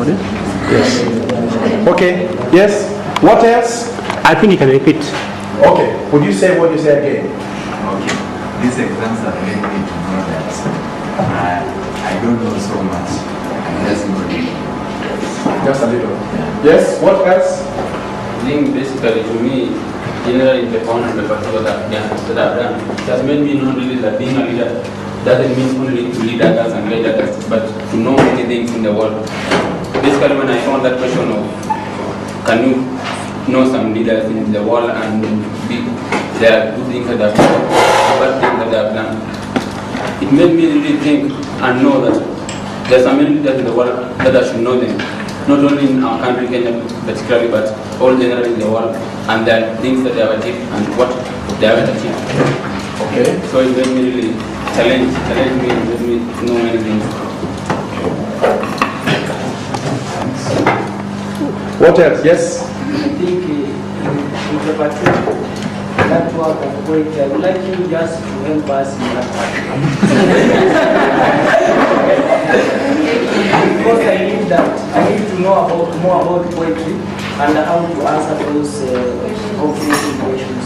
recording? Yes. Okay. Yes. What else? I think you can repeat. Okay. Would you say what you said again? Okay. These exams have made me to know that I don't know so much. I'm just good. Just a little. Yes. What else? I think basically to me, generally the found the particular that I've done, it has made me know really that being a leader doesn't mean only to lead others and guide others, but to know many things in the world. Basically, when I found that question of can you know some leaders in the world and there are good things that they have done, bad things that they have done, it made me really think and know that there are so many leaders in the world that I should know them. Not only in our country, Kenya particularly, but all generally in the world, and there are things that they have achieved and what they haven't achieved. Okay. So it made me really challenge me and made me know many things. What else? Yes. I think in the particular that work of poetry, I would like you just to help us in that part. Because I need to know more about poetry and how to answer those complicated questions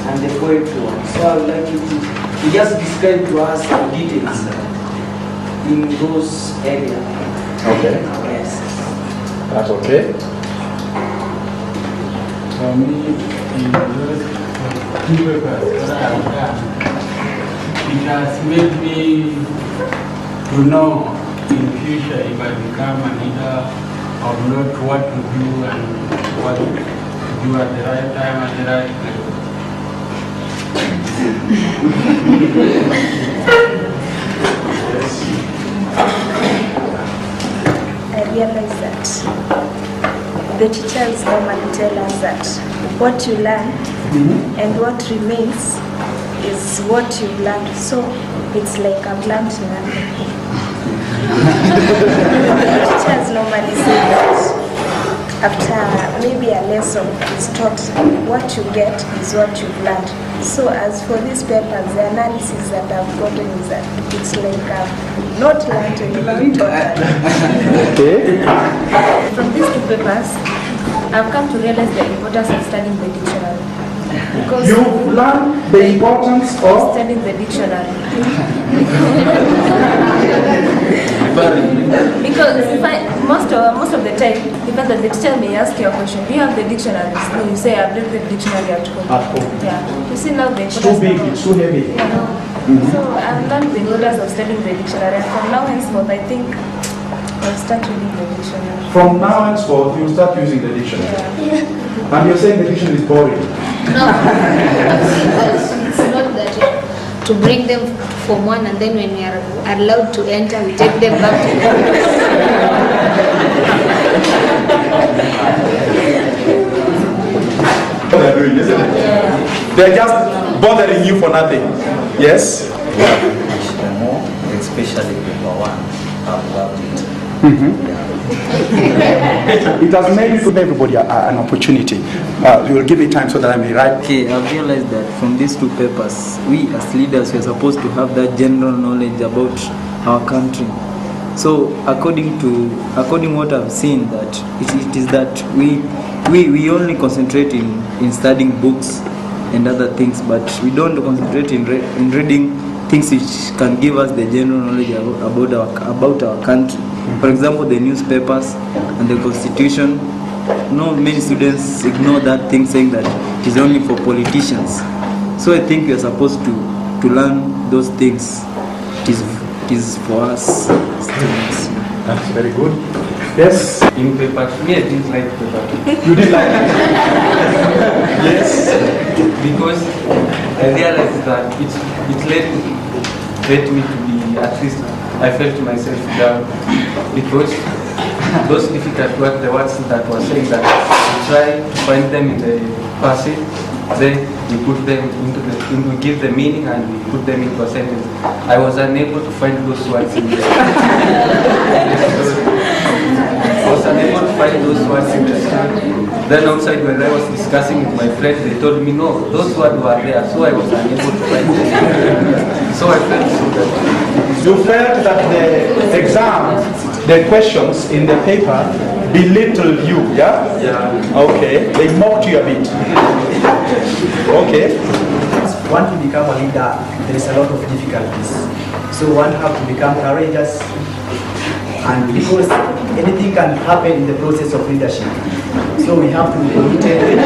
and the poetry one. So I would like you to just describe to us the details in those areas. Okay. Yes. That's okay. For me, in those two papers that I have done, it has made me to know in future if I become a leader or not what to do and what to do at the right time and the right place. I realize that the teachers normally tell us that what you learn and what remains is what you've learned. So it's like I've learned nothing. The teachers normally say that after maybe a lesson is taught, what you get is what you've learned. So as for these papers, the analysis that I've gotten is that it's like I've not learned anything totally. Okay. From these two papers, I've come to realize the importance of studying the dictionary. Because You learn the importance of studying the dictionary. Because most of the time, depends that the teacher may ask you a question. Do you have the dictionary? No, you say I've read the dictionary at home. at home. Yeah. You see now the It's too big, it's too heavy. Yeah. So I've learned the importance of studying the dictionary, and from now henceforth, I think I'll start reading the dictionary. From now henceforth, you start using the dictionary. Yeah. And you're saying the dictionary is boring. No, it's not that. To bring them from one, and then when we are allowed to enter, we take them back to What they're doing, isn't it? They're just bothering you for nothing. Yes? More, especially paper one. I've loved it. It has made you give everybody an opportunity. You will give me time so that I may write. Okay, I've realized that from these two papers, we as leaders we are supposed to have that general knowledge about our country. So according what I've seen, that it is that we only concentrate in studying books and other things, but we don't concentrate in reading things which can give us the general knowledge about our country. For example, the newspapers and the constitution. Many students ignore that thing, saying that it is only for politicians. So I think we are supposed to learn those things. It is for us students. That's very good. Yes? In paper 3, I didn't like paper 2. You did like it? Yes? Because I realized that it led me to be, at least I felt myself down, because those difficult words, the words that were saying that you try to find them in the passage, then you put them we give the meaning and we put them into a sentence. I was unable to find those words in the I was unable to find those words in the story. Then outside when I was discussing with my friends, they told me no, those words were there, so I was unable to find them. So I felt so that you felt that the exam the questions in the paper belittle you, yeah? Yeah. Okay, they mocked you a bit. Okay. Want to become a leader, there is a lot of difficulties. So one have to become courageous, and because anything can happen in the process of leadership. So we have to be committed.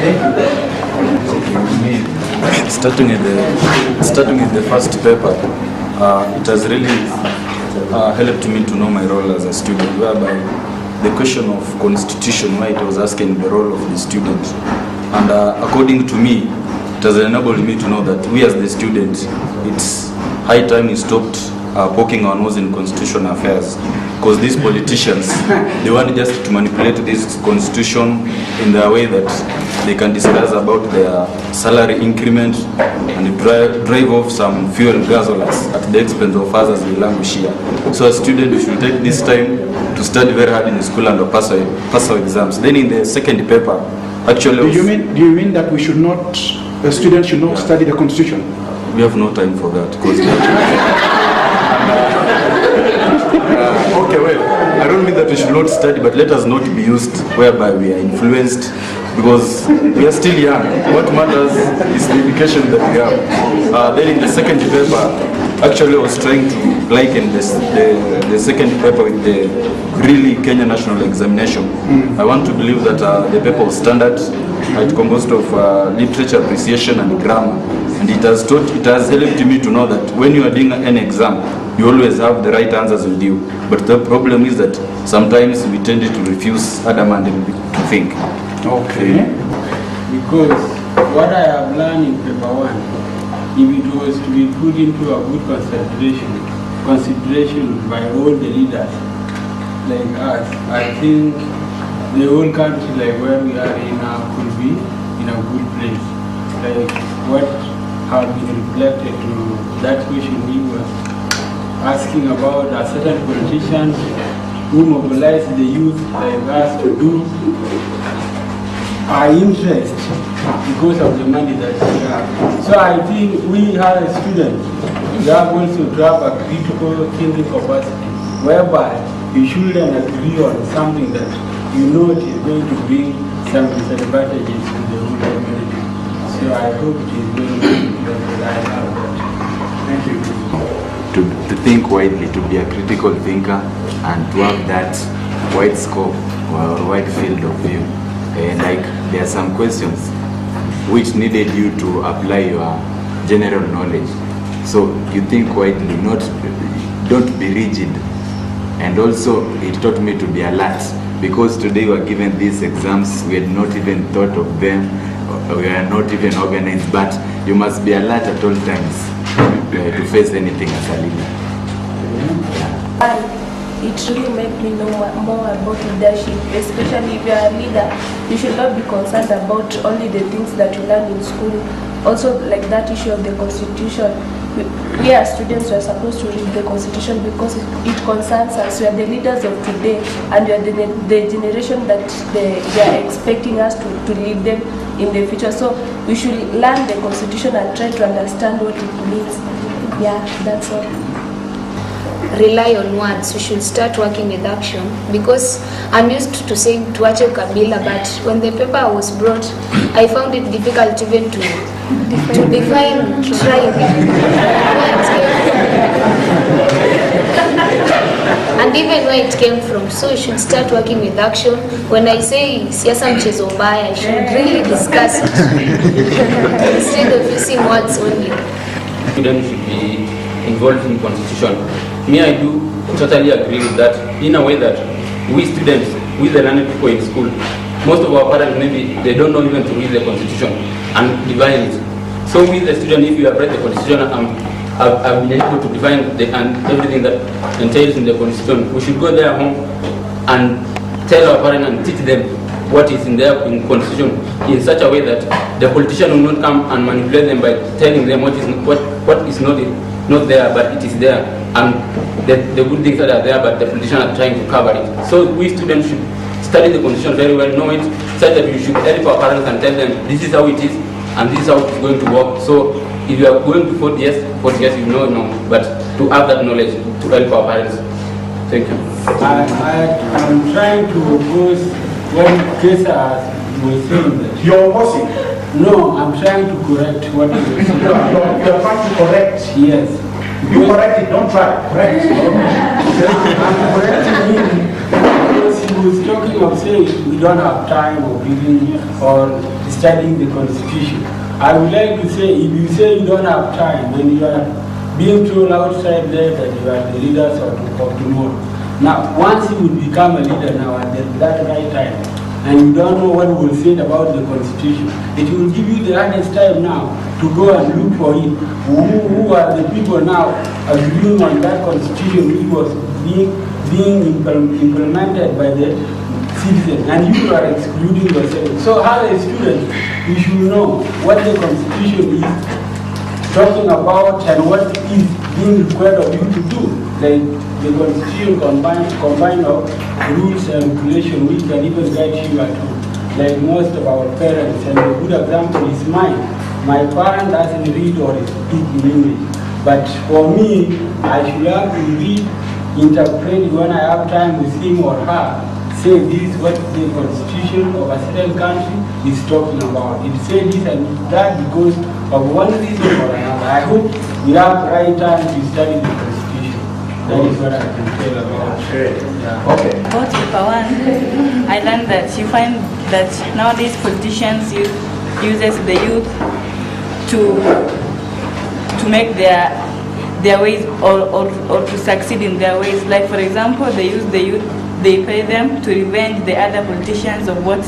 Thank you. Starting with the first paper, it has really helped me to know my role as a student, whereby the question of constitution, where it was asking the role of the student. And according to me, it has enabled me to know that we as the students, it's high time we stopped poking our nose in constitutional affairs. Because these politicians, they want just to manipulate this constitution in their way that they can discuss about their salary increment and drive off some fuel guzzlers at the expense of us as we languish here. So as students, we should take this time to study very hard in the school and pass our exams. Then in the second paper, actually... Do you mean that we should not, students should not study the constitution? We have no time for that. Okay, well, I don't mean that we should not study, but let us not be used whereby we are influenced, because we are still young. What matters is the education that we have. Then in the second paper, actually I was trying to liken the second paper with the really Kenya national examination. I want to believe that the paper was standard. It composed of literature appreciation and grammar. And it has helped me to know that when you are doing an exam, you always have the right answers with you. But the problem is that sometimes we tend to refuse adamantly to think. Okay. Because what I have learned in paper 1, if it was to be put into a good consideration by all the leaders like us, I think the whole country, like where we are in now, could be in a good place. Like what have been reflected to that question he was asking about a certain politician who mobilized the youth like us to do our interest because of the money that we have. So I think we as students, we have also to have a critical thinking capacity whereby you shouldn't agree on something that you know it is going to bring some disadvantages to the whole community. So I hope it is very good that I have that. Thank you. To think widely, to be a critical thinker, and to have that wide scope or wide field of view. Like there are some questions which needed you to apply your general knowledge. So you think widely, don't be rigid. And also it taught me to be alert, because today we were given these exams, we had not even thought of them, we are not even organized, but you must be alert at all times to face anything as a leader. It really made me know more about leadership, especially if you are a leader. You should not be concerned about only the things that you learn in school. Also, like that issue of the constitution. We as students are supposed to read the constitution because it concerns us. We are the leaders of today, and we are the generation that they are expecting us to lead them in the future. So we should learn the constitution and try to understand what it means. Yeah, that's all. Rely on words. We should start working with action, because I'm used to saying tuache ukabila, but when the paper was brought, I found it difficult even to define tribe. And even where it came from. So we should start working with action. When I say siasa mchezo mbaya, I should really discuss it instead of using words only. Students should be involved in constitution. Me, I do totally agree with that, in a way that we students, we the learned people in school, most of our parents maybe they don't know even to read the constitution and divine it. So we the student, if you have read the constitution I've been able to define and everything that entails in the constitution, we should go there home and tell our parents and teach them what is in there in constitution in such a way that the politician will not come and manipulate them by telling them what is not there, but it is there, and the good things that are there, but the politicians are trying to cover it. So we students should study the constitution very well, know it, such that you should help our parents and tell them this is how it is and this is how it's going to work. So if you are going to 40 years, you know, but to have that knowledge to help our parents. Thank you. I'm trying to oppose when Kesa was saying that. You're opposing? No, I'm trying to correct what he was saying. You're trying to correct? Yes. You correct it, don't try. Correct. I'm correcting him because he was talking of saying we don't have time of reading or studying the Constitution. I would like to say, if you say you don't have time and you are being told outside there that you are the leaders of tomorrow. Now, once you would become a leader now at that right time, and you don't know what will say about the Constitution, it will give you the hardest time now to go and look for it. Who are the people now agreeing on that Constitution which was being implemented by the citizens, and you are excluding yourself. So as a student, you should know what the Constitution is talking about and what is being required of you to do. Like the Constitution combine of rules and regulations which can even guide you at home. Like most of our parents, and a good example is mine. My parent doesn't read or speak in English. But for me, I should have to read, interpret when I have time with him or her. Say this is what the Constitution of a certain country is talking about. It says this and that because of one reason or another. I hope we have the right time to study the Constitution. That is what I can tell about. Yeah. Okay. About paper one, I learned that you find that nowadays politicians uses the youth to make their ways or to succeed in their ways. Like for example, they use the youth, they pay them to revenge the other politicians of what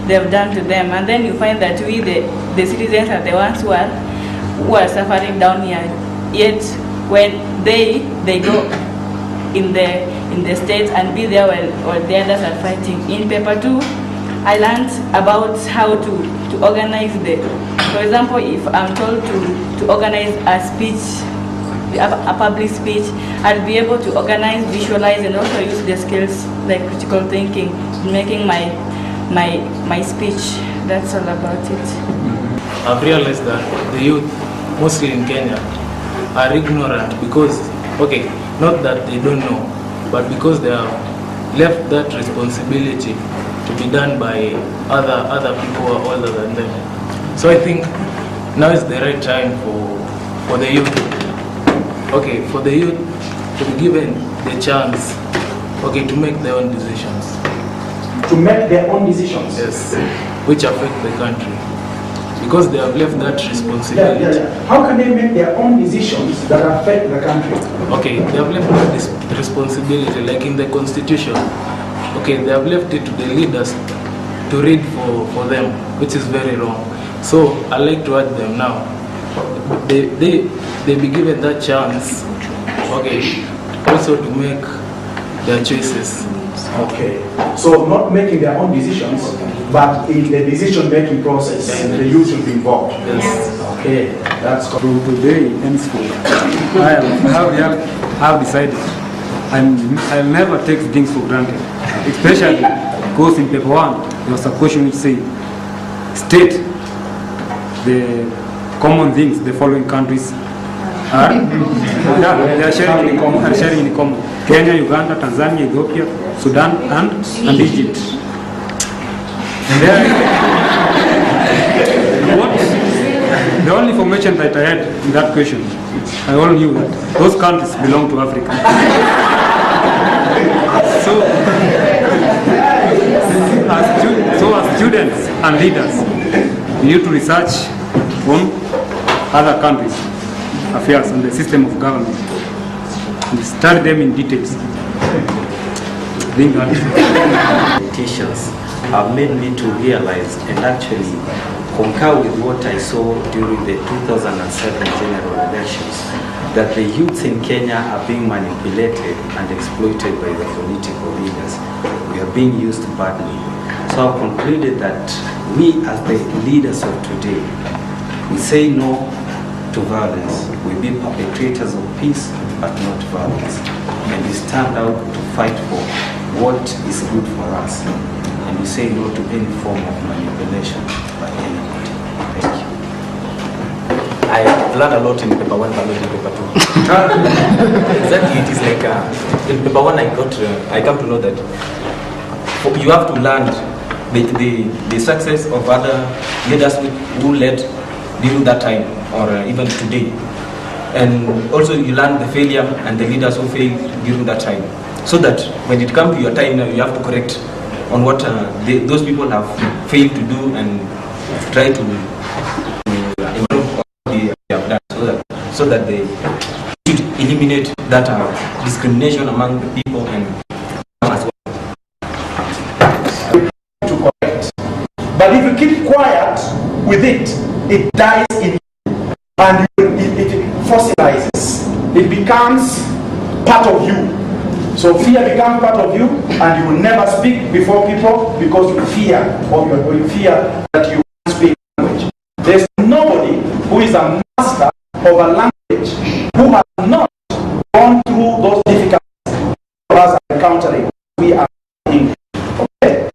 they've done to them, and then you find that we the citizens are the ones who are suffering down here. Yet when they go in the states and be there while the others are fighting. In paper 2, I learned about how to organize for example, if I'm told to organize a speech, a public speech, I'll be able to organize, visualize, and also use the skills like critical thinking in making my speech. That's all about it. I've realized that the youth, mostly in Kenya, are ignorant because, okay, not that they don't know, but because they have left that responsibility to be done by other people who are older than them. So I think now is the right time for the youth. Okay, for the youth to be given the chance, okay, to make their own decisions. To make their own decisions? Yes, which affect the country. Because they have left that responsibility. Yeah. How can they make their own decisions that affect the country? Okay, they have left that responsibility, like in the Constitution. Okay, they have left it to the leaders to read for them, which is very wrong. So I like to urge them now. They be given that chance, okay, also to make their choices. Okay, so not making their own decisions, but in the decision-making process, the youth should be involved. Yes. Okay, that's good. From today in school, I have decided I'll never take things for granted, especially because in paper 1 there was a question which said, state the common things the following countries are they are sharing in common. Kenya, Uganda, Tanzania, Ethiopia, Sudan, and Egypt. And the only information that I had in that question, I all knew that those countries belong to Africa. So as students and leaders, we need to research on other countries' affairs and the system of government and study them in details. Politicians have made me to realize and actually concur with what I saw during the 2007 general elections, that the youth in Kenya are being manipulated and exploited by the political leaders. We are being used badly. So I've concluded that we as the leaders of today, we say no to violence. We be perpetrators of peace but not violence. And we stand out to fight for what is good for us. And we say no to any form of manipulation by anybody. Thank you. I learned a lot in paper 1, but not in paper 2. Exactly, it is like in paper 1 I come to know that you have to learn the success of other leaders who led during that time or even today. And also you learn the failure and the leaders who failed during that time. So that when it comes to your time now, you have to correct on what those people have failed to do and try to improve what they have done so that they should eliminate that discrimination among the people and as well. To correct. But if you keep quiet with it, it dies in you and it fossilizes. It becomes part of you. So fear becomes part of you, and you will never speak before people because you fear, or you fear that you won't speak language. There's nobody who is a master of a language who has not gone through those difficulties for us encountering. We are English. Okay?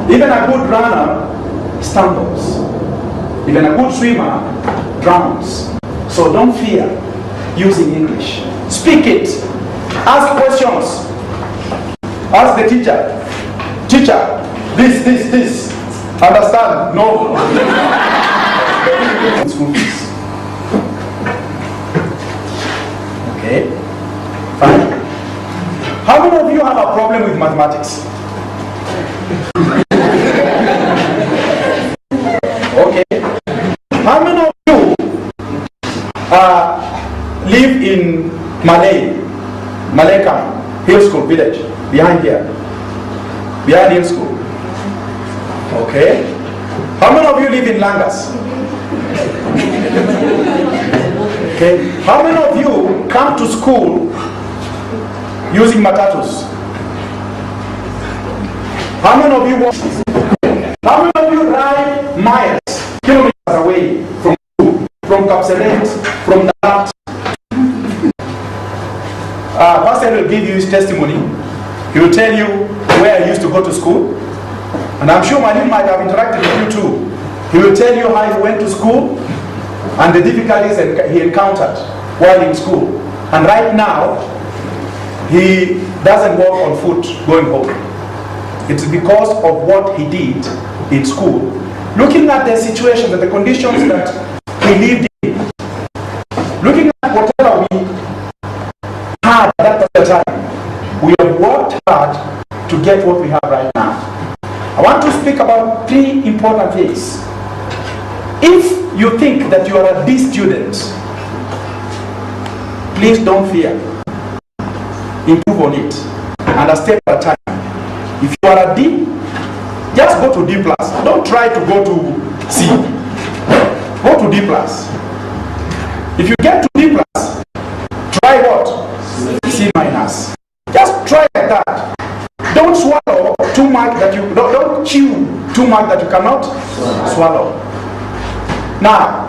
Even a good runner stumbles. Even a good swimmer drowns. So don't fear using English. Speak it. Ask questions. Ask the teacher. Teacher, this. Understand? No. School fees. Okay. Fine. How many of you have a problem with mathematics? Okay. How many of you live in Malekam, Hill School Village, behind here? Behind Hill School. Okay. How many of you live in Langas? Okay. How many of you come to school using matatus? How many of you walk? How many of you ride miles, kilometers away from school, from Kapseret, from Dalat? Pastor will give you his testimony. He will tell you where he used to go to school. And I'm sure Manin might have interacted with you too. He will tell you how he went to school and the difficulties he encountered while in school. And right now, he doesn't walk on foot going home. It's because of what he did in school. Looking at the situations and the conditions that he lived in. Looking at whatever we had at that particular time. We have worked hard to get what we have right now. I want to speak about 3 important things. If you think that you are a D student, please don't fear. Improve on it. And a step at a time. If you are a D, just go to D+. Don't try to go to C. Go to D+. If you get to D+, try what? C-. Just try like that. Don't swallow too much that you don't chew too much that you cannot swallow. Now,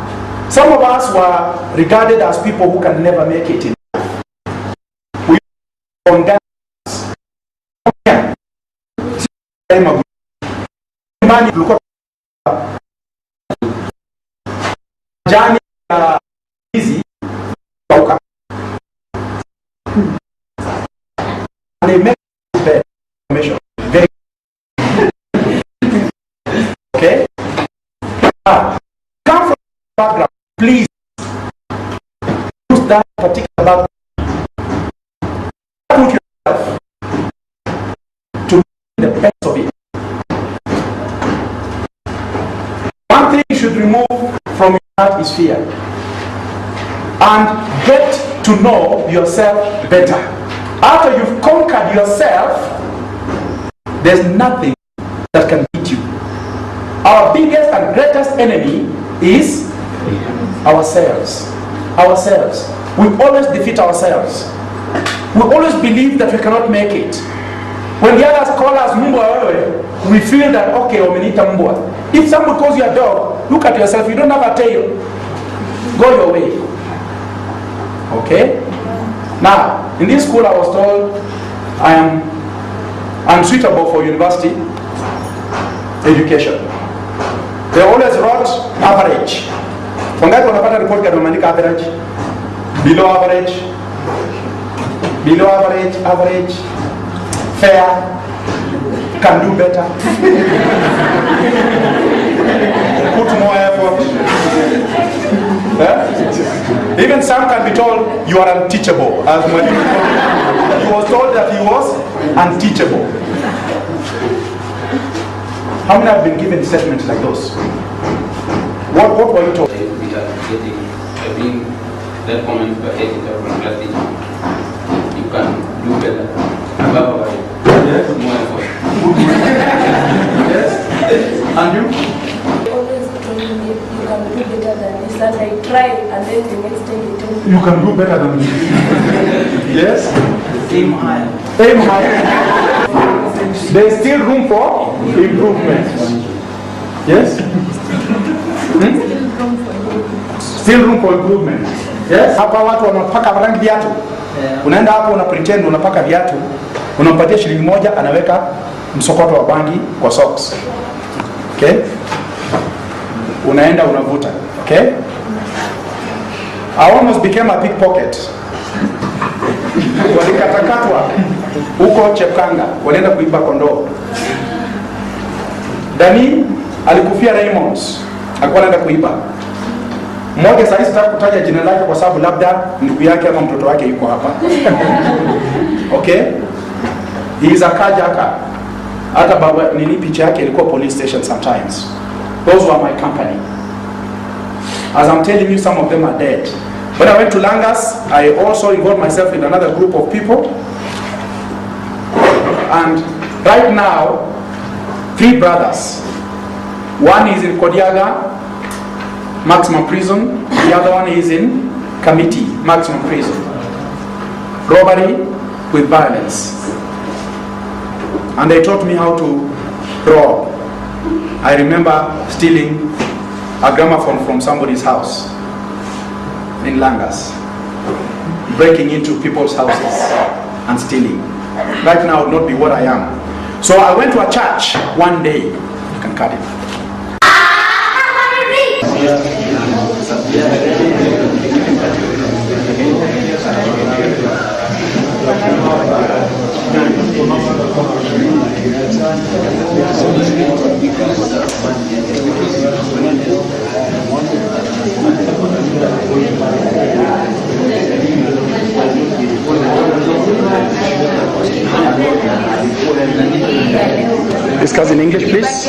some of us were regarded as people who can never make it in life. We on easy. They make bad information. Very okay. Come from background, please use that particular background. Put yourself to make the best of it. One thing you should remove from your heart is fear, and get to know yourself better. After you've conquered yourself, there's nothing that can beat you. Our biggest and greatest enemy is ourselves. Ourselves. We always defeat ourselves. We always believe that we cannot make it. When the others call us mbwa, we feel that, okay, umenita mbwa. If someone calls you a dog, look at yourself. You don't have a tail. Go your way. Okay? Now, in this school I was told I am unsuitable for university education. They always wrote average. Wangapi wanapata report card wameandika average, below average, below average, average, fair, can do better, put more effort. Even some can be told you are unteachable. As Mwalimu told him, he was told that he was unteachable. How many have been given statements like those? What were you told? We are getting, being that comment by getting from class teacher. You can do better. Yes. More effort. Yes. And you? Always told me you can do better than this, and I try, and then the next time they tell me You can do better than me. Yes? Aim higher. Aim higher. There is still room for improvement. Yes? Still room for improvement. Yes? Hapa watu wanapaka rangi viatu. Unaenda hapo una pretend unapaka viatu, unampatia shilingi moja, anaweka msokoto wa bangi kwa socks. Okay? Unaenda unavuta. Okay? I almost became a pickpocket. Walikatakatwa huko Chepkanga, walienda kuiba kondoo. Dani alikufia Raymonds, alikuwa anaenda kuiba. Mmoja sasa sitaki kutaja jina lake kwa sababu labda ndugu yake ama mtoto wake yuko hapa. Okay? He is a carjacker. Hata baba nini picha yake ilikuwa police station sometimes. Those were my company. As I'm telling you, some of them are dead. When I went to Langas, I also involved myself in another group of people. And right now, 3 brothers. One is in Kodiaga, maximum prison. The other one is in Committee, maximum prison. Robbery with violence. And they taught me how to rob. I remember stealing a gramophone from somebody's house in Langas, breaking into people's houses and stealing. Right now would not be what I am. So I went to a church one day. You can cut it. Discuss in English, please.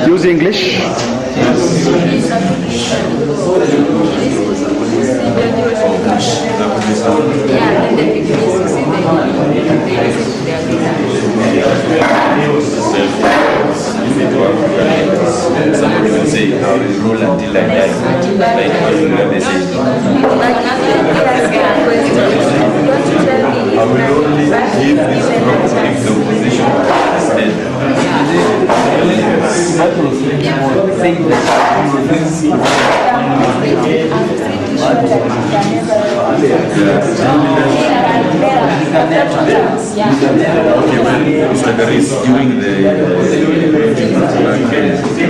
Use English. Somebody will say, I will roll until I die. Like what you have said. I will only give this promise if the opposition is dead. Okay, well, Mr. Garis, during the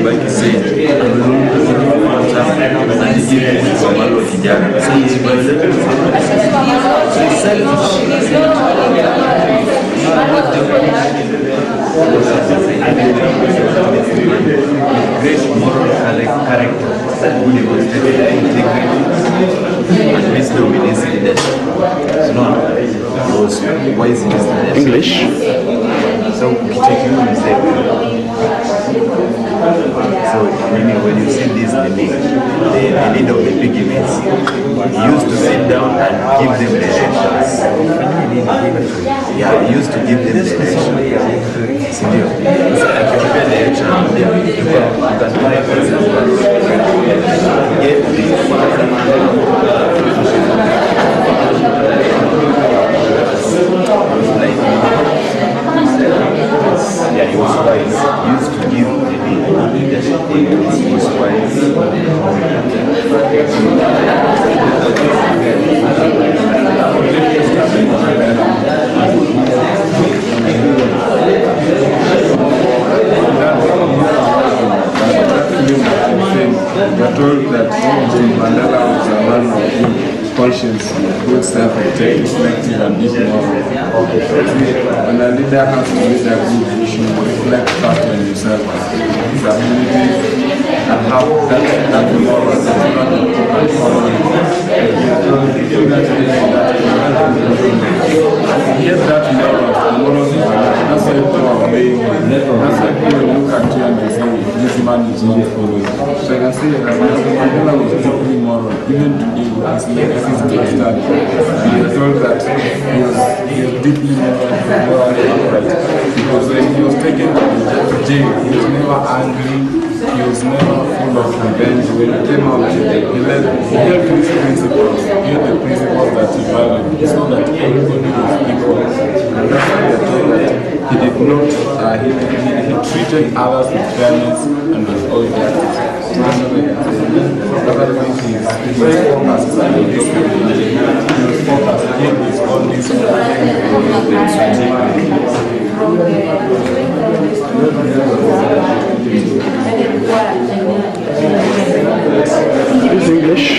like he said, great moral character, good demonstrated integrity and wisdom in his leadership. So was wise in his leadership. English. So when you see this, the leader of the pygmies, he used to sit down and give them directions. Yeah, he used to give them directions. So I can prepare direction on them. You can try for yeah, he was wise. He used to give the leadership. He was wise. self-reflective and be moral. When a leader has to lead a group, you should reflect first on yourself, his abilities, and how that moral is not following. Get that moral, that's why people are obeying him. That's why people look at you and they say, this man is not following. So I can say that Mandela was deeply moral. Even today, his legacy still stands. And he was told that he was deeply moral upright. Because when he was taken to jail, he was never angry, he was never full of revenge. When he came out, he held these principles. He held the principles that he valued. He saw that everybody was equal. And that's why they told that he did not, he treated others with fairness and with all justice. So that's why he is very focused on this thing. He was focused on this Is English?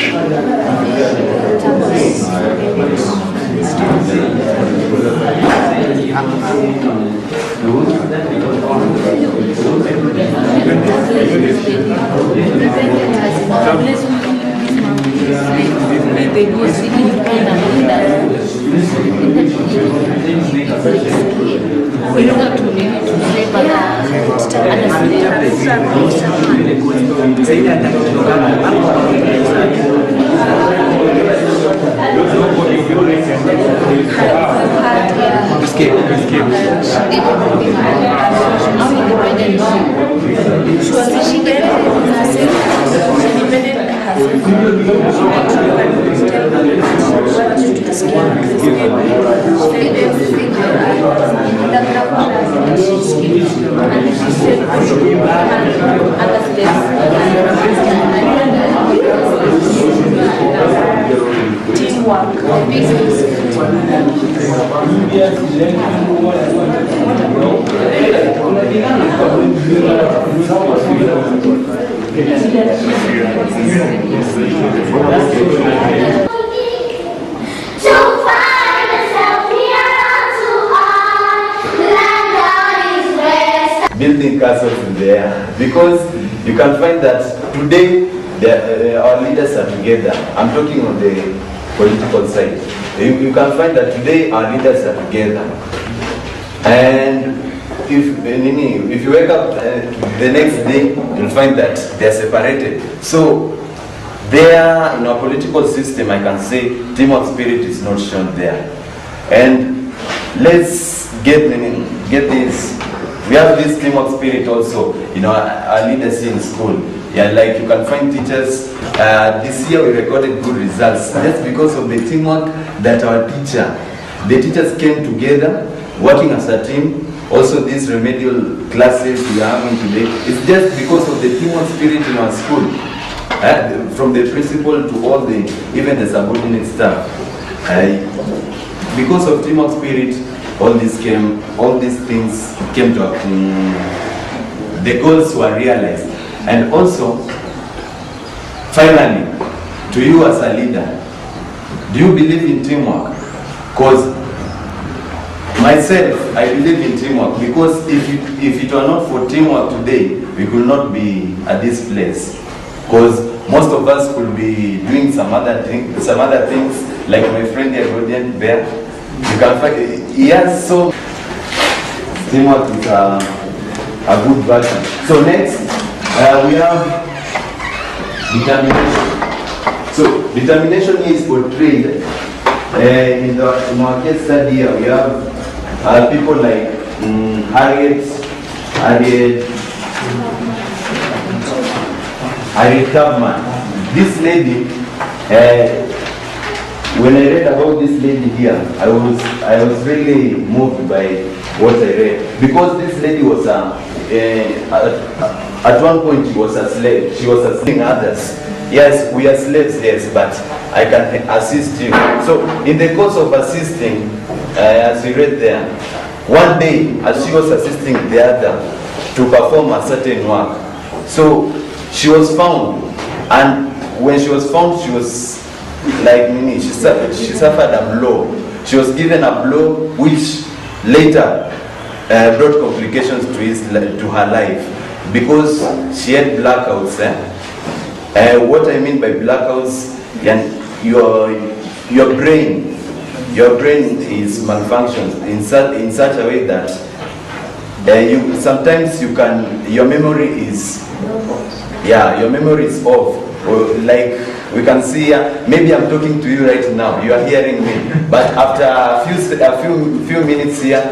Building castles in the air, because you can find that today our leaders are together. I'm talking on the political side. You can find that today our leaders are together, and if you wake up the next day, you'll find that they're separated. So there in our political system, I can say teamwork spirit is not shown there. And let's get this. We have this teamwork spirit also, our leaders in school. Yeah, like you can find teachers. This year we recorded good results just because of the teamwork that the teachers came together, working as a team. Also, these remedial classes we are having today, it's just because of the teamwork spirit in our school. From the principal to all even the subordinate staff. Because of teamwork spirit, all these things came to the goals were realized. And also, finally, to you as a leader, do you believe in teamwork? Because myself, I believe in teamwork, because if it were not for teamwork today, we could not be at this place. Because most of us could be doing some other things, like my friend the Herodian Bear. You can find, yes, so teamwork is a good version. So next, we have determination. So determination is portrayed in our case study here. We have people like Harriet Tubman. This lady, when I read about this lady here, I was really moved by what I read, because this lady was at one point she was a slave. She was assisting others. Yes, we are slaves, yes, but I can assist you. So in the course of assisting, as we read there, one day as she was assisting the other to perform a certain work, so she was found, and when she was found, she was like Nini, she suffered a blow. She was given a blow which later brought complications to her life because she had blackouts. What I mean by blackouts, your brain is malfunctioned in such a way that sometimes your memory is off. Or like we can see, maybe I'm talking to you right now, you are hearing me, but after a few minutes here,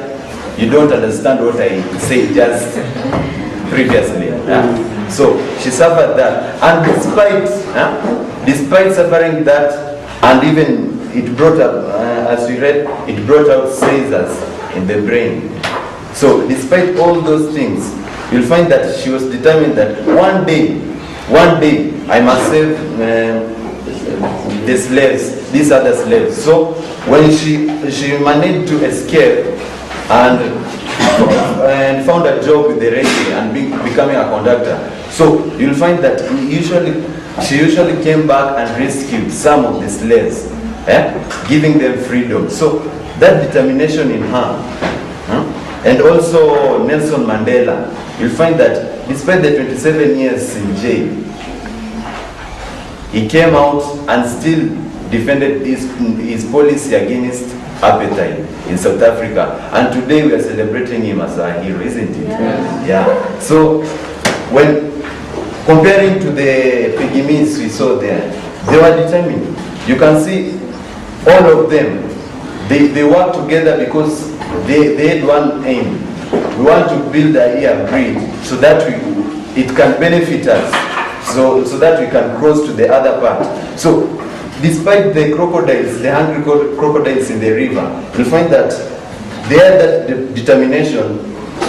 you don't understand what I said just previously. So she suffered that, and despite suffering that, and even it brought up, as we read, it brought out seizures in the brain. So despite all those things, you'll find that she was determined that one day I must save the slaves, these other slaves. So when she managed to escape and found a job with the railway and becoming a conductor, so you'll find that she usually came back and rescued some of the slaves, giving them freedom. So that determination in her, and also Nelson Mandela, you'll find that despite the 27 years in jail, he came out and still defended his policy against apartheid in South Africa. And today we are celebrating him as a hero, isn't it? Yeah. So when comparing to the pygmies we saw there, they were determined. You can see all of them, they work together because they had one aim. We want to build a here breed so that it can benefit us, so that we can cross to the other part. So despite the crocodiles, the hungry crocodiles in the river, you'll find that they had that determination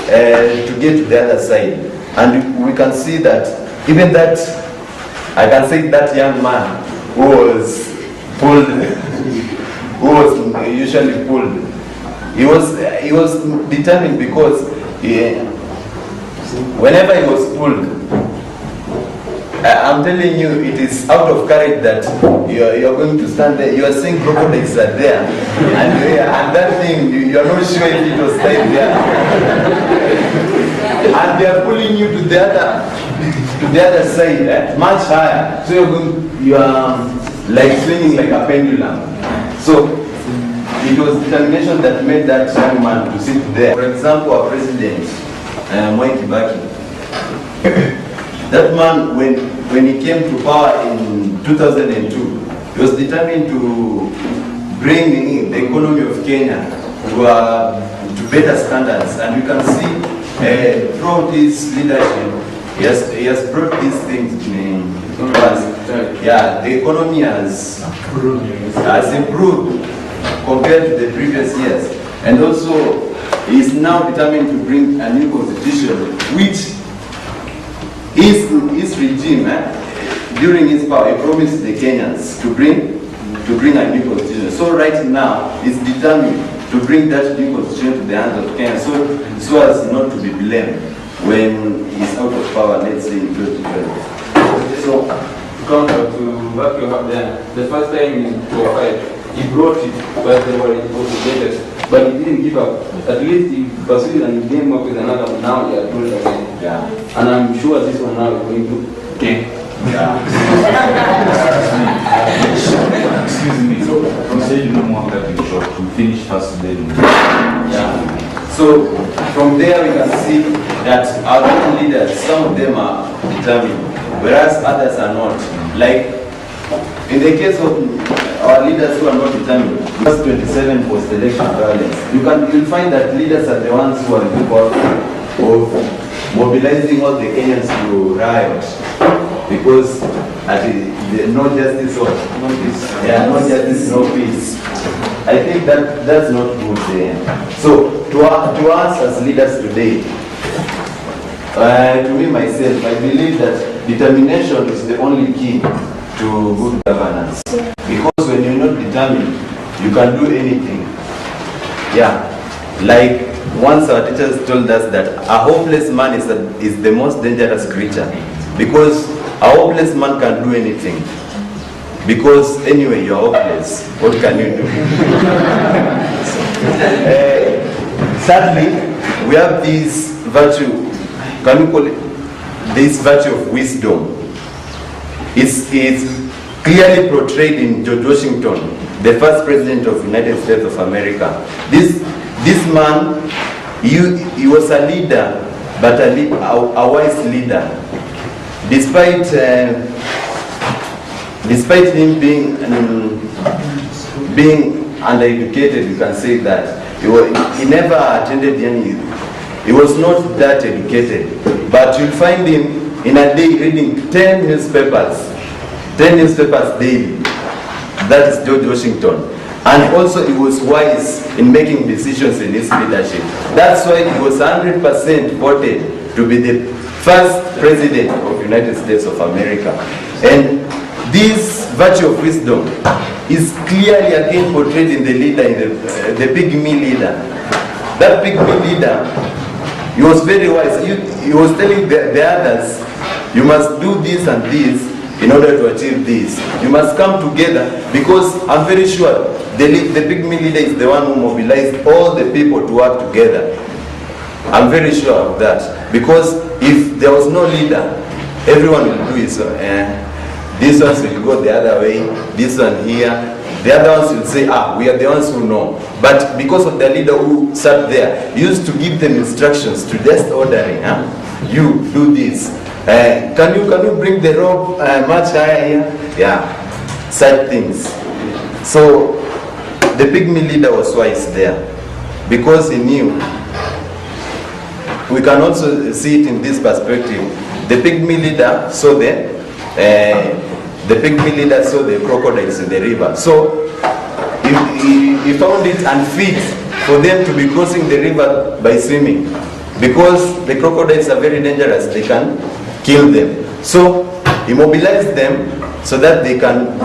to get to the other side. And we can see that even that, I can say that young man who was pulled, who was usually pulled, he was determined because whenever he was pulled, I'm telling you, it is out of courage that you're going to stand there. You are seeing crocodiles are there, and that thing, you are not sure if it was tied there. And they are pulling you to the other side, much higher. So you are like swinging like a pendulum. So it was determination that made that young man to sit there. For example, our president, Mwai Kibaki. That man, when he came to power in 2002, he was determined to bring the economy of Kenya to better standards. And you can see throughout his leadership, he has brought these things to us. Yeah, the economy has improved compared to the previous years. And also, he is now determined to bring a new constitution, which his regime, during his power, he promised the Kenyans to bring a new constitution. So right now, he's determined to bring that new constitution to the hands of Kenya, so as not to be blamed when he's out of power, let's say in 2012. So, counter to what you have there, the first time in 2005, he brought it, but they were latest, but he didn't give up. At least he pursued and he came up with another one. Now he has brought it again. Yeah. And I'm sure this one now is going to. Okay. Yeah. Excuse me. You said you don't want that in short. We finish first then. Yeah. So from there we can see that our own leaders, some of them are determined, whereas others are not. Like in the case of our leaders who are not determined, because 27 post-election violence, you'll find that leaders are the ones who are capable of mobilizing all the Kenyans to riot, because no justice or no peace. Yeah, no justice, no peace. I think that's not good there. So to us as leaders today, to me myself, I believe that determination is the only key to good governance. Because when you're not determined, you can do anything. Yeah. Like once our teachers told us that a hopeless man is the most dangerous creature, because a hopeless man can do anything. because anyway you're hopeless. What can you do? Sadly, we have this virtue, can we call it, this virtue of wisdom. It's clearly portrayed in George Washington, the first president of the United States of America. This man, he was a leader, but a wise leader. Despite him being undereducated, you can say that. He never attended any, he was not that educated. But you'll find him in a day reading 10 newspapers daily. That is George Washington. And also he was wise in making decisions in his leadership. That's why he was 100% voted to be the first president of the United States of America. And this virtue of wisdom is clearly again portrayed in the leader, in the pygmy leader. That pygmy leader, he was very wise. He was telling the others, you must do this and this in order to achieve this. You must come together, because I'm very sure the pygmy leader is the one who mobilized all the people to work together. I'm very sure of that, because if there was no leader, everyone will do his this one will go the other way, this one here. The other ones will say, we are the ones who know. But because of the leader who sat there, he used to give them instructions to just ordering, you do this. Can you bring the rope much higher here? Yeah, such things. So the pygmy leader was wise there, because he knew. We can also see it in this perspective. The pygmy leader saw the crocodiles in the river. So he found it unfit for them to be crossing the river by swimming, because the crocodiles are very dangerous. They can kill them. So he mobilized them so that they can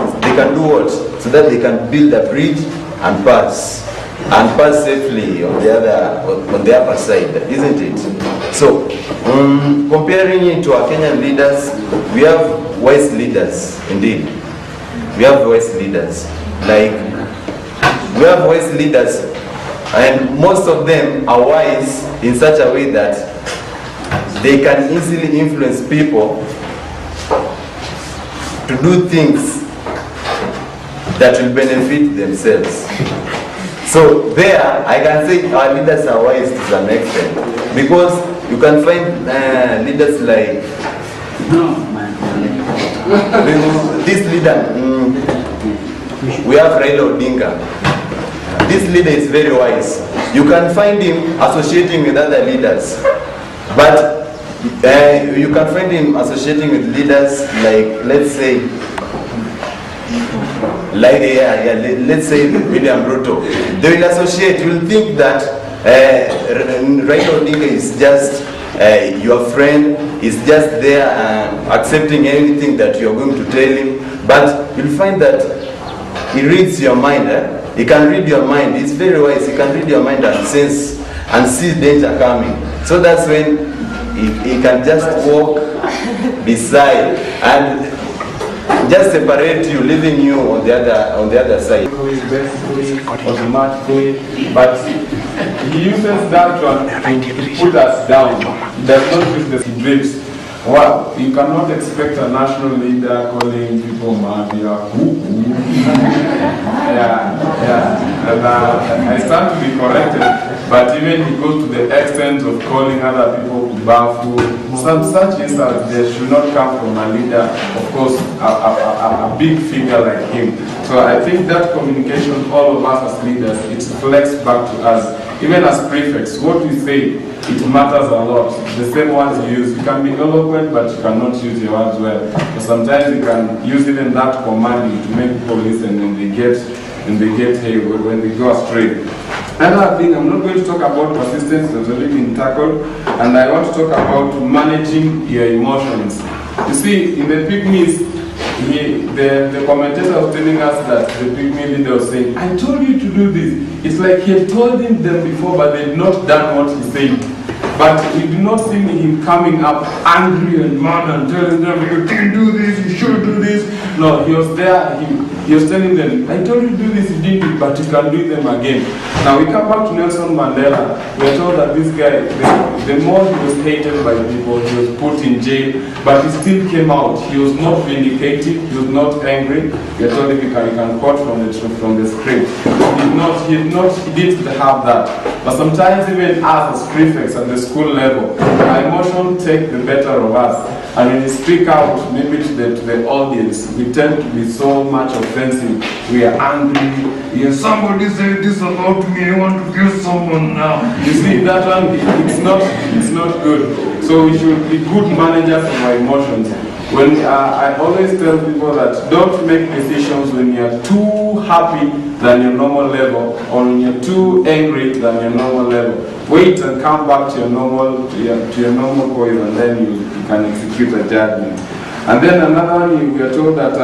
do what? So that they can build a bridge and pass safely on the upper side, isn't it? So comparing it to our Kenyan leaders, we have wise leaders indeed. We have wise leaders. We have wise leaders, and most of them are wise in such a way that they can easily influence people to do things that will benefit themselves. So there, I can say our leaders are wise to some extent, because you can find leaders like this leader. We have Raila Odinga. This leader is very wise. You can find him associating with other leaders, but you can find him associating with leaders like, let's say William Ruto. They will associate. You will think that Raila Odinga is just your friend, is just there accepting anything that you are going to tell him. But you'll find that he reads your mind. He can read your mind. He's very wise. He can read your mind and sense and see danger coming. So that's when he can just walk beside and just separate you, leaving you on the other side. Automatically, but he uses that one to put us down. He does not use the drifts. Well, you cannot expect a national leader calling people mafia. And I stand to be corrected, but even he goes to the extent of calling other people bafu. Some such insults, they should not come from a leader, of course, a big figure like him. So I think that communication, all of us as leaders, it's flexed back to us. Even as prefects, what we say, it matters a lot. The same words you use, you can be eloquent, but you cannot use your words well. So sometimes you can use even that commanding to make people listen when they get when they go astray. Another thing, I'm not going to talk about persistence, that's already been tackled, and I want to talk about managing your emotions. You see, in the pygmies, the commentator was telling us that the pygmy leader was saying, I told you to do this. It's like he had told them before, but they had not done what he said. But we do not see him coming up angry and mad and telling them, you didn't do this, you should do this. No, he was there, he was telling them, I told you to do this, you didn't do it, but you can do them again. Now we come back to Nelson Mandela. We are told that this guy, the more he was hated by people, he was put in jail, but he still came out. He was not vindicated, he was not angry. We are told if you can quote from the script. He didn't have that. But sometimes even us as prefects at the school level, our emotion take the better of us. And when we speak out, maybe to the audience, we tend to be so much offensive. We are angry. Yeah, somebody said this about me, I want to kill someone now. You see, that one, it's not good. So we should be good managers of our emotions. When I always tell people that don't make decisions when you're too happy than your normal level, or when you're too angry than your normal level. Wait and come back to your normal poise, and then you can execute a judgment. And then another one, we are told that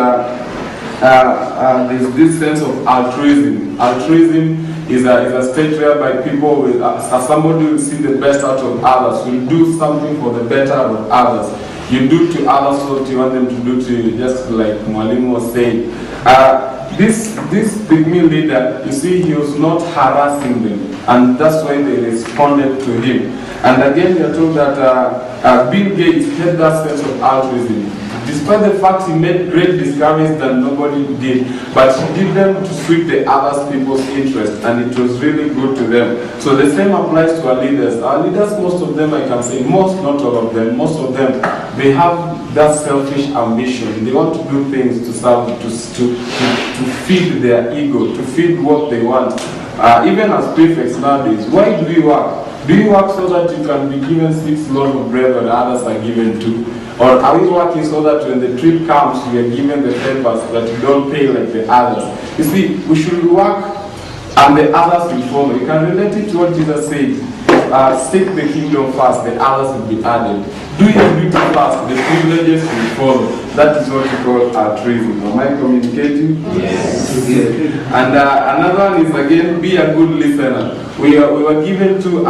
there's this sense of altruism. Altruism is a state whereby people will, as somebody will see the best out of others, will do something for the better of others. You do to others what you want them to do to you, just like Mwalimu was saying. This pygmy leader, you see, he was not harassing them, and that's why they responded to him. And again, we are told that Bill Gates had that sense of altruism. Despite the fact he made great discoveries that nobody did, but he did them to suit the other people's interest, and it was really good to them. So the same applies to our leaders. Our leaders, most of them, I can say, most, not all of them, most of them, they have that selfish ambition. They want to do things to serve, to feed their ego, to feed what they want. Even as prefects nowadays, why do we work? Do you work so that you can be given 6 loaves of bread when others are given 2? Or are we working so that when the trip comes, we are given the papers that we don't pay like the others? You see, we should work and the others will follow. You can relate it to what Jesus said. Seek the kingdom first, the others will be added. Do your duty first, the privileges will follow. That is what we call altruism. Am I communicating? Yes. And another one is, again, be a good listener. We were given 2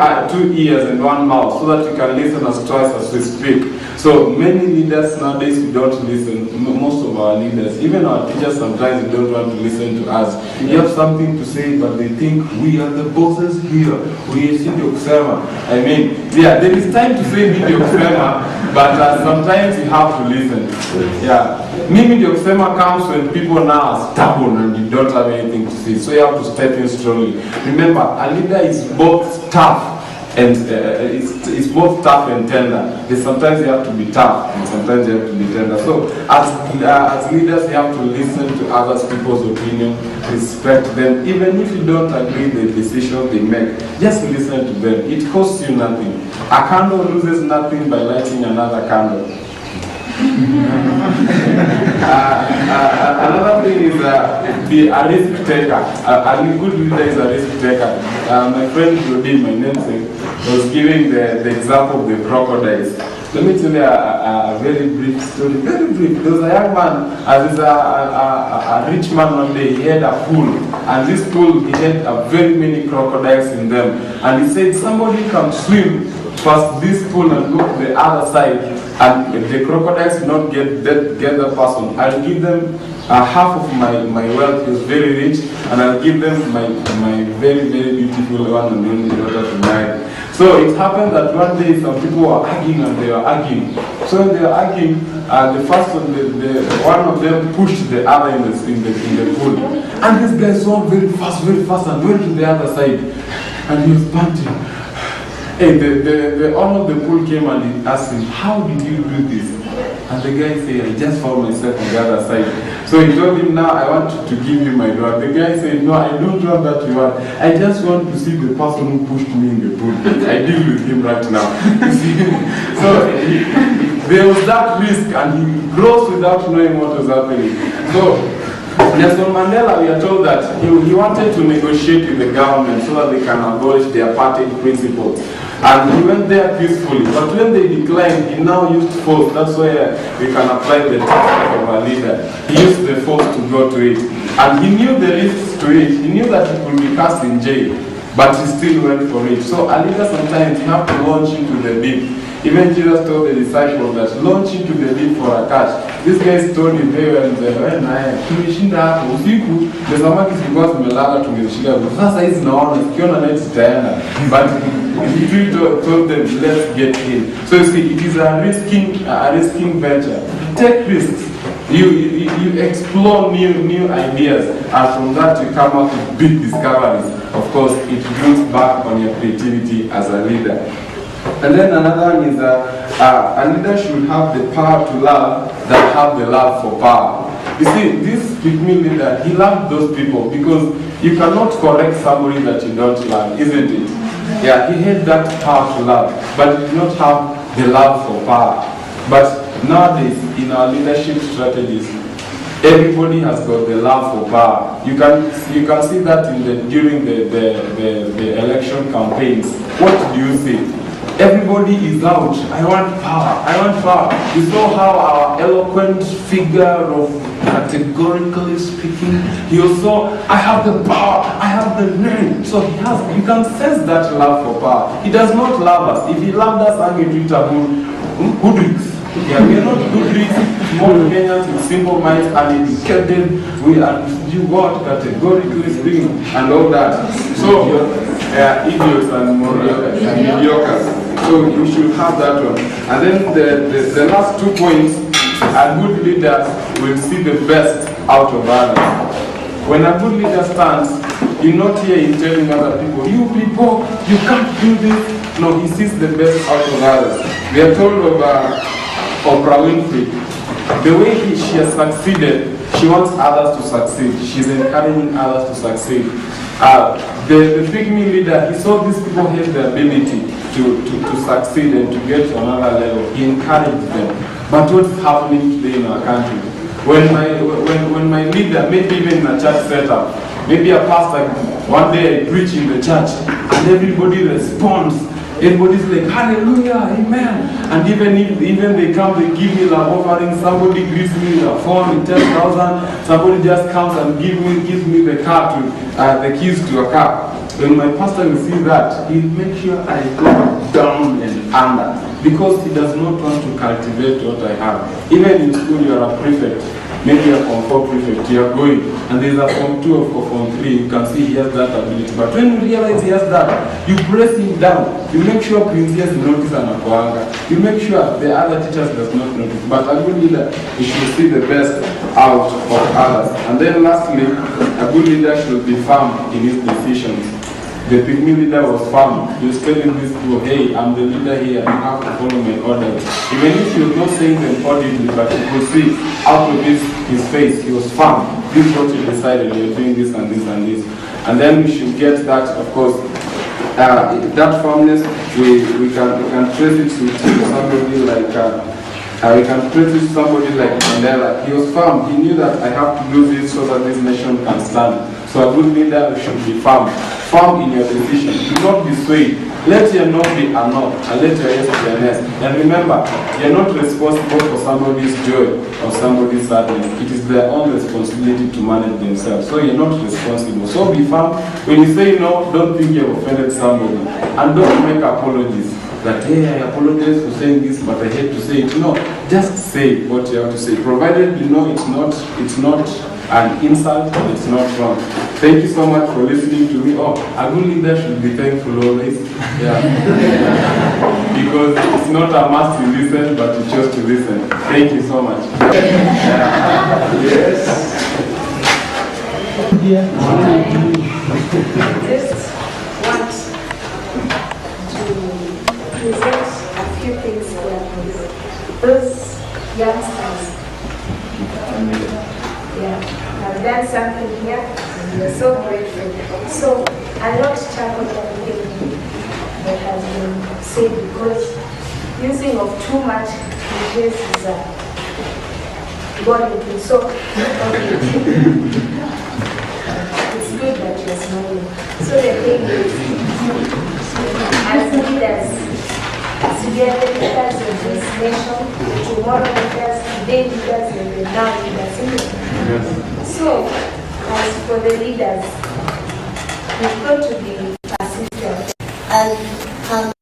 ears and 1 mouth so that we can listen as twice as we speak. So many leaders nowadays, we don't listen. Most of our leaders, even our teachers, sometimes they don't want to listen to us. You have something to say, but they think we are the bosses here. We are Video Kusema. I mean, yeah, there is time to say Video Kusema, but sometimes you have to listen. Yeah. Video Kusema comes when people now are stubborn and you don't have anything to say. So you have to step in strongly. Remember, a leader is both tough and it's both tough and tender. Sometimes you have to be tough and sometimes you have to be tender. So as leaders, you have to listen to other people's opinion, respect them. Even if you don't agree with the decisions they make, just listen to them. It costs you nothing. A candle loses nothing by lighting another candle. Another thing is be a risk taker. A good leader is a risk taker. My friend Jody, my namesake, was giving the example of the crocodiles. Let me tell you a very brief story. Very brief. There was a young man, as a rich man one day, he had a pool. And this pool, he had very many crocodiles in them. And he said, somebody can swim past this pool and go to the other side. And if the crocodiles not get the person, I'll give them half of my wealth. He was very rich, and I'll give them my very, very beautiful one and only daughter to marry. So it happened that one day some people were arguing and they were arguing. So when they were arguing, the first one, one of them pushed the other in the pool. And this guy swam very fast and went to the other side. And he was panting. Hey, the owner of the pool came and he asked him, how did you do this? And the guy said, I just found myself on the other side. So he told him, now I want to give you my reward. The guy said, no, I don't want that reward. I just want to see the person who pushed me in the pool. I deal with him right now. You see? So there was that risk, and he grows without knowing what was happening. So Nelson Mandela, we are told that he wanted to negotiate with the government so that they can abolish their apartheid principles. And he went there peacefully. But when they declined, he now used force. That's why we can apply the tactic of a leader. He used the force to go to it. And he knew the risks to it. He knew that he could be cast in jail. but he still went for it. So a leader sometimes you have to launch into the deep. Even Jesus told the disciples that launch into the deep for a catch. This guy told him very well, when I tumeshinda hapo usiku, the samaki zilikuwa zimelala tumeshinda. Sasa hizi naona sikiona net zitaenda. But he told them, let's get in. So you see, it is a risking venture. Take risks. You explore new ideas, and from that you come up with big discoveries. Of course, it builds back on your creativity as a leader. And then another one is a leader should have the power to love that have the love for power. You see, this pygmy leader, he loved those people because you cannot correct somebody that you don't love, isn't it? Yeah, he had that power to love, but he did not have the love for power. But nowadays, in our leadership strategies, everybody has got the love for power. You can see that during the election campaigns. What do you see? Everybody is out. I want power. I want power. You saw how our eloquent figure of categorically speaking, he also, I have the power. I have the name. So he has. You can sense that love for power. He does not love us. If he loved us, I would treat hoodwinks. Yeah, we are not hoodwinks. Small Kenyans with simple minds and educated. We are what categorically speaking and all that. So idiots and mediocres. So you should have that one. And then the last 2 points, a good leader will see the best out of others. When a good leader stands, you're not here in telling other people, you people, you can't do this. No, he sees the best out of others. We are told of Oprah Winfrey. The way she has succeeded, she wants others to succeed. She's encouraging others to succeed. The pygmy leader, he saw these people have the ability to succeed and to get to another level. He encouraged them. But what's happening today in our country? When my leader, maybe even in a church setup, maybe a pastor, one day I preach in the church and everybody responds. Everybody's like, hallelujah, amen. And even if they come, they give me love offering. Somebody gives me a phone, 10,000. Somebody just comes and gives me the car the keys to a car. When my pastor will see that, he'll make sure I go down and under, because he does not want to cultivate what I have. Even in school, you are a prefect. Maybe a Form 4 prefect, you are going, and there's a Form 2 or Form 3, you can see he has that ability. But when you realize he has that, you press him down. You make sure Princess notice and Akwanga. You make sure the other teachers does not notice. But a good leader, he should see the best out of others. And then lastly, a good leader should be firm in his decisions. The pygmy leader was firm. He was telling these people, hey, I'm the leader here, you have to follow my orders. Even if he was not saying them audibly, but you could see out of his face, he was firm. This is what you decided, you're doing this and this and this. And then we should get that, of course, that firmness, we can trace it to somebody like, we can trace it to somebody like Mandela. He was firm. He knew that I have to do this so that this nation can stand. So a good leader should be firm. Firm in your decision. Do not be swayed. Let your no be a no, and let your yes be a yes. And remember, you're not responsible for somebody's joy or somebody's sadness. It is their own responsibility to manage themselves. So you're not responsible. So be firm. When you say no, don't think you've offended somebody. And don't make apologies. That, hey, I apologize for saying this, but I hate to say it. No, just say what you have to say. Provided you know it's not an insult, it's not wrong. Thank you so much for listening to me. Oh, a good leader should be thankful always. Yeah. Because it's not a must to listen, but you chose to listen. Thank you so much. Yes. Just want to present a few things here. Those youngsters, have done something here, and we're so grateful. So a lot chuckled everything that has been said, because using of too much cliches is boring. So it's good that you're smiling. So the thing is, as leaders, today leaders of this nation, tomorrow leaders, today leaders, and now leaders. So, as for the leaders, we've got to be system and have